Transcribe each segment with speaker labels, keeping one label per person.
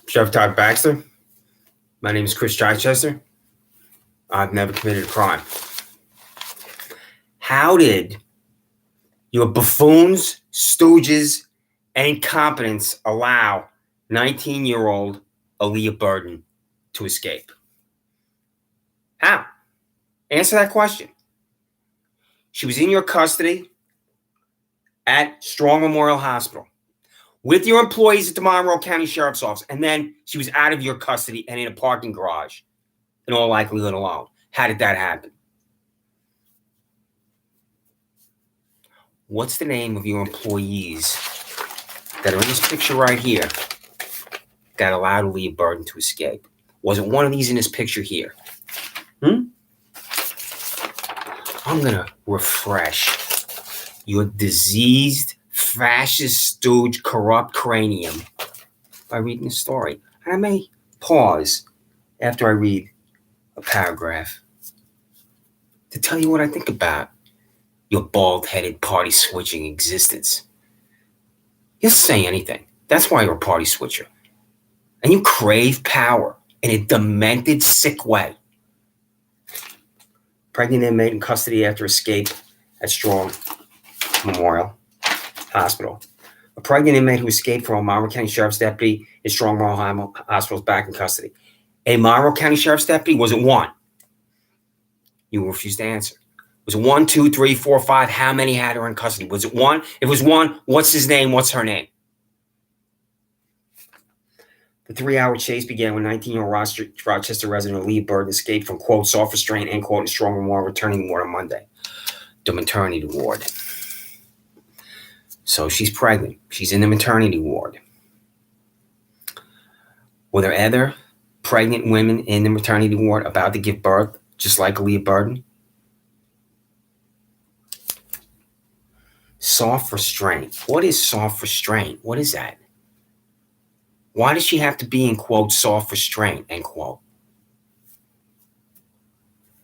Speaker 1: Sheriff Todd Baxter. My name is Chris Chichester. I've never committed a crime. How did your buffoons, stooges, and incompetents allow 19-year-old Aliyah Burden to escape? How? Answer that question. She was in your custody at Strong Memorial Hospital with your employees at the Monroe County Sheriff's Office, and then she was out of your custody and in a parking garage, in all likelihood alone. How did that happen? What's the name of your employees that are in this picture right here that allowed Aliyah Burden to escape? Was it one of these in this picture here? I'm going to refresh your diseased, fascist, stooge, corrupt cranium by reading the story. And I may pause after I read a paragraph to tell you what I think about your bald-headed, party-switching existence. You'll say anything. That's why you're a party switcher. And you crave power in a demented, sick way. Pregnant inmate in custody after escape at Strong Memorial Hospital. A pregnant inmate who escaped from a Monroe County Sheriff's deputy in Strong Memorial Hospital is back in custody. A Monroe County Sheriff's deputy? Was it one? You refused to answer. Was it 1, 2, 3, 4, 5? How many had her in custody? Was it one? If it was one, what's his name? What's her name? The 3-hour chase began when 19-year-old Rochester resident Aliyah Burden escaped from, quote, soft restraint, end quote, in Strong Memorial, returning ward on Monday. The maternity ward. So she's pregnant. She's in the maternity ward. Were there other pregnant women in the maternity ward about to give birth, just like Aliyah Burden? Soft restraint. What is soft restraint? What is that? Why does she have to be in, quote, soft restraint, end quote?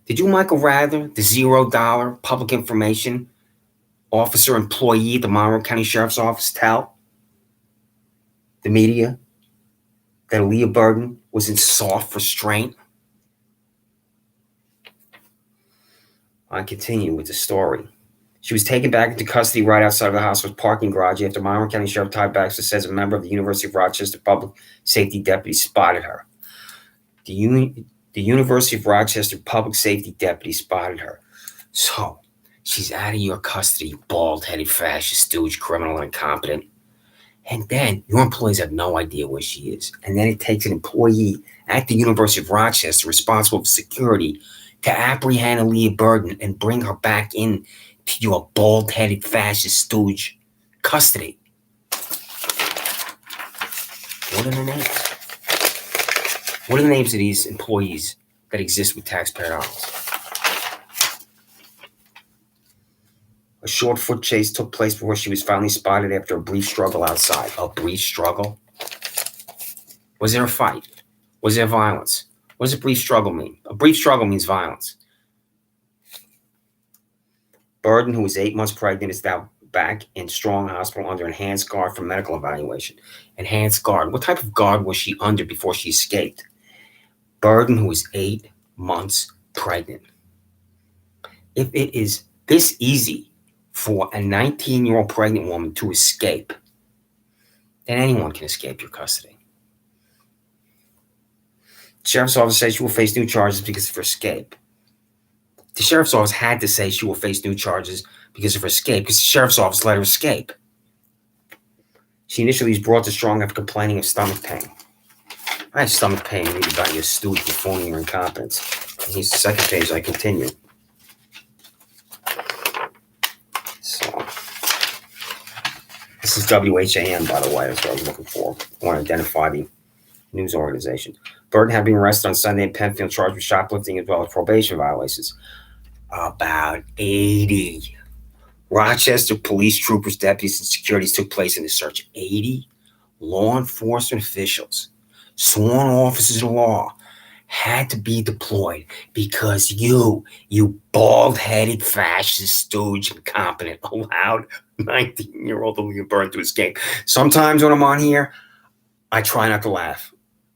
Speaker 1: Did you, Michael Rather, the $0 public information officer employee at the Monroe County Sheriff's Office, tell the media that Aliyah Burden was in soft restraint? I continue with the story. She was taken back into custody right outside of the hospital's parking garage after Monroe County Sheriff Todd Baxter says a member of the University of Rochester public safety deputy spotted her. The University of Rochester public safety deputy spotted her. So she's out of your custody, bald-headed, fascist, stooge, criminal, and incompetent. And then your employees have no idea where she is. And then it takes an employee at the University of Rochester responsible for security to apprehend Aliyah Burden and bring her back in to your bald-headed, fascist, stooge custody. What are the names? What are the names of these employees that exist with taxpayer dollars? A short foot chase took place before she was finally spotted after a brief struggle outside. A brief struggle? Was there a fight? Was there violence? What does a brief struggle mean? A brief struggle means violence. Burden, who was 8 months pregnant, is now back in Strong Hospital under enhanced guard for medical evaluation. Enhanced guard. What type of guard was she under before she escaped? Burden, who was 8 months pregnant. If it is this easy for a 19-year-old pregnant woman to escape, then anyone can escape your custody. The sheriff's office says she will face new charges because of her escape. The sheriff's office had to say she will face new charges because of her escape, because the sheriff's office let her escape. She initially was brought to Strong after complaining of stomach pain. I have stomach pain read about your stooge performing your incompetence. And here's the second page. I continue. So, this is WHAM, by the way. That's what I was looking for. I want to identify the news organization. Burden had been arrested on Sunday in Penfield, charged with shoplifting as well as probation violations. About 80 Rochester police troopers, deputies, and securities took place in the search. 80 law enforcement officials, sworn officers of law, had to be deployed because you bald-headed fascist stooge incompetent allowed 19-year-old Aliyah Burden to escape. Sometimes when I'm on here, I try not to laugh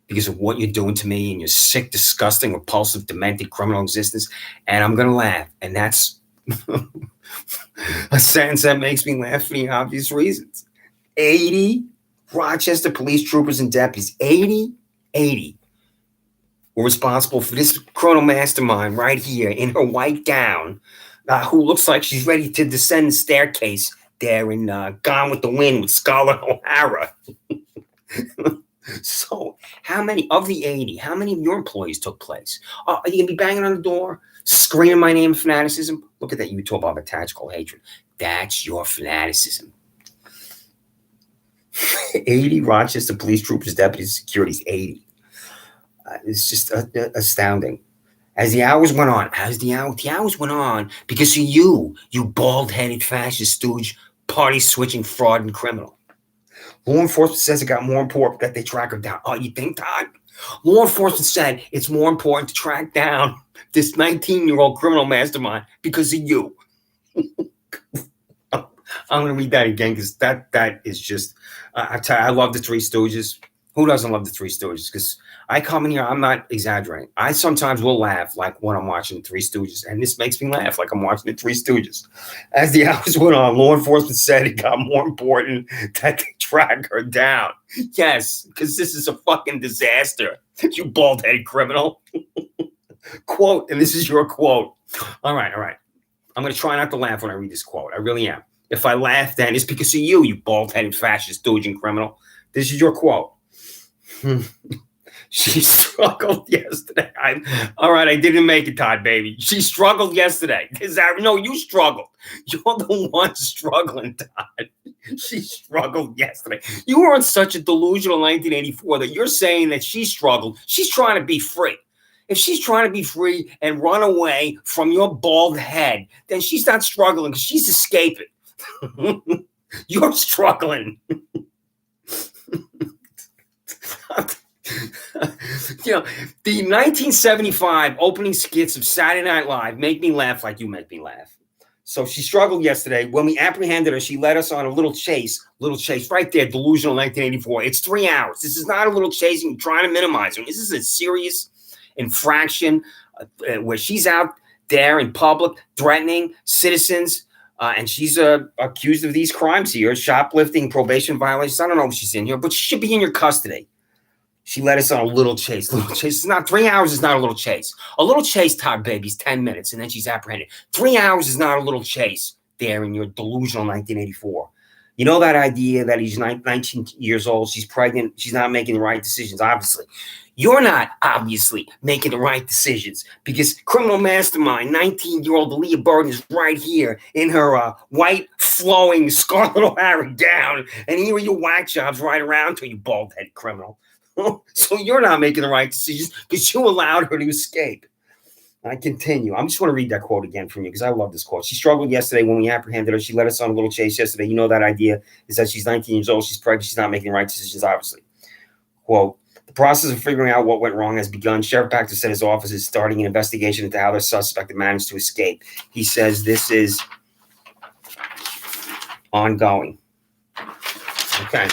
Speaker 1: because of what you're doing to me and your sick, disgusting, repulsive, demented criminal existence. And I'm going to laugh. And that's a sentence that makes me laugh for the obvious reasons. 80 Rochester police troopers and deputies, 80 were responsible for this criminal mastermind right here in her white gown, who looks like she's ready to descend the staircase there in Gone with the Wind with Scarlett O'Hara. So how many of the 80, how many of your employees took place? Are you going to be banging on the door, screaming my name of fanaticism? Look at that. You talk about tactical hatred. That's your fanaticism. 80 Rochester police troopers, deputies, securities, 80. It's just astounding. As the hours went on, because of you bald-headed fascist stooge, party-switching fraud and criminal. Law enforcement says it got more important that they track her down. Oh, you think, Todd? Law enforcement said it's more important to track down this 19-year-old criminal mastermind because of you. I'm going to read that again because that is just, I love the Three Stooges. Who doesn't love the Three Stooges? Because I come in here, I'm not exaggerating. I sometimes will laugh like when I'm watching the Three Stooges, and this makes me laugh like I'm watching the Three Stooges. As the hours went on, law enforcement said it got more important that they track her down. Yes, because this is a fucking disaster, you bald-headed criminal. Quote, and this is your quote. All right. I'm going to try not to laugh when I read this quote. I really am. If I laugh, then it's because of you bald-headed fascist stooge and criminal. This is your quote. She struggled yesterday. I didn't make it, Todd, baby. She struggled yesterday. No, you struggled. You're the one struggling, Todd. She struggled yesterday. You were in such a delusional 1984 that you're saying that she struggled. She's trying to be free. If she's trying to be free and run away from your bald head, then she's not struggling because she's escaping. You're struggling. The 1975 opening skits of Saturday Night Live make me laugh like you make me laugh. So she struggled yesterday. When we apprehended her, she led us on a little chase right there, delusional 1984. It's 3 hours. This is not a little chasing, trying to minimize her. This is a serious infraction where she's out there in public threatening citizens, and she's accused of these crimes here, shoplifting, probation violations. I don't know if she's in here, but she should be in your custody. She led us on a little chase. It's not 3 hours. Is not a little chase. A little chase, Todd, baby's 10 minutes, and then she's apprehended. 3 hours is not a little chase there in your delusional 1984. You know that idea that he's 19 years old, she's pregnant, she's not making the right decisions, obviously. You're not obviously making the right decisions because criminal mastermind, 19-year-old Aliyah Burton is right here in her white, flowing Scarlett O'Hara gown, and here are your whack jobs right around her, you bald-headed criminal. So you're not making the right decisions because you allowed her to escape. I continue. I just want to read that quote again from you because I love this quote. She struggled yesterday when we apprehended her. She led us on a little chase yesterday. You know that idea is that she's 19 years old. She's pregnant. She's not making the right decisions, obviously. Quote, the process of figuring out what went wrong has begun. Sheriff Baxter said his office is starting an investigation into how the suspect managed to escape. He says this is ongoing. Okay.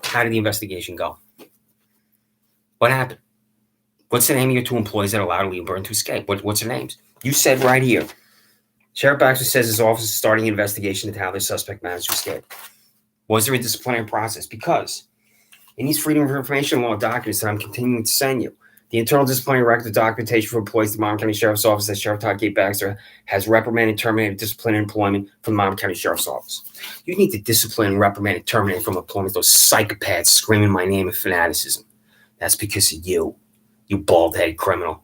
Speaker 1: How did the investigation go? What happened? What's the name of your two employees that allowed Aliyah Burton to escape? What's their names? You said right here. Sheriff Baxter says his office is starting an investigation into how the suspect managed to escape. Was there a disciplinary process? Because in these Freedom of Information Law documents that I'm continuing to send you, the internal disciplinary record of documentation for employees of the Monmouth County Sheriff's Office that Sheriff Todd K. Baxter has reprimanded, terminated, disciplined employment from the Monmouth County Sheriff's Office. You need to discipline, reprimand, and terminate from employment those psychopaths screaming my name of fanaticism. That's because of you bald-headed criminal.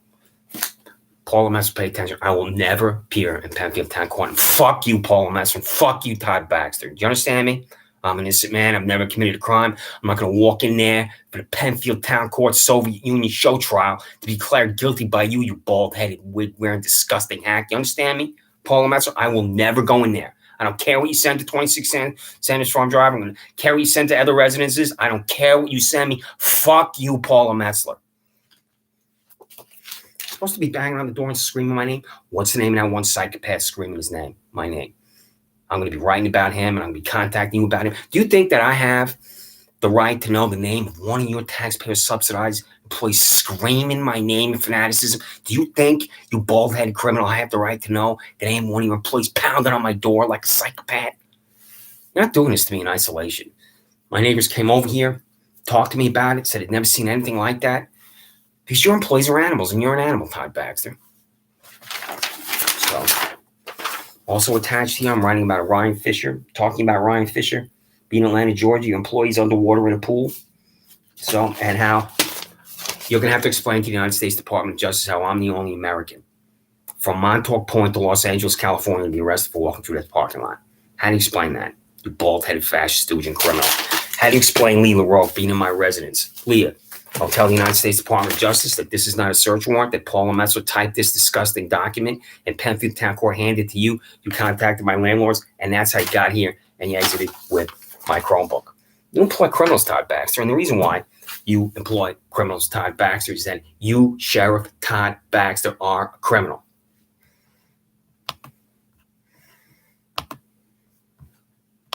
Speaker 1: Paula Messer, pay attention. I will never appear in Penfield Town Court. And fuck you, Paula Messer. And fuck you, Todd Baxter. Do you understand me? I'm an innocent man. I've never committed a crime. I'm not going to walk in there for the Penfield Town Court Soviet Union show trial to be declared guilty by you bald-headed, wig-wearing, disgusting hack. You understand me? Paula Messer, I will never go in there. I don't care what you send to 26 Sanders Farm Drive. I'm going to care what you send to other residences. I don't care what you send me. Fuck you, Paula Metzler. Supposed to be banging on the door and screaming my name. What's the name of that one psychopath screaming his name? My name. I'm going to be writing about him and I'm going to be contacting you about him. Do you think that I have the right to know the name of one of your taxpayer-subsidized employees screaming my name in fanaticism? Do you think, you bald-headed criminal, I have the right to know that I am one of your employees pounding on my door like a psychopath? You're not doing this to me in isolation. My neighbors came over here, talked to me about it, said they'd never seen anything like that. Because your employees are animals, and you're an animal, Todd Baxter. So, also attached here, I'm writing about Ryan Fisher, talking about Ryan Fisher being in Atlanta, Georgia, your employees underwater in a pool. So, and how you're going to have to explain to the United States Department of Justice how I'm the only American from Montauk Point to Los Angeles, California, to be arrested for walking through that parking lot. How do you explain that, you bald-headed fascist, stooge, and criminal? How do you explain Lee LaRoque being in my residence? Leah, I'll tell the United States Department of Justice that this is not a search warrant, that Paul Lemessler typed this disgusting document and Penfield Town Court handed it to you. You contacted my landlords, and that's how you got here, and you exited with my Chromebook. You employ criminals, Todd Baxter, and the reason why you employ criminals, Todd Baxter, is that you, Sheriff Todd Baxter, are a criminal.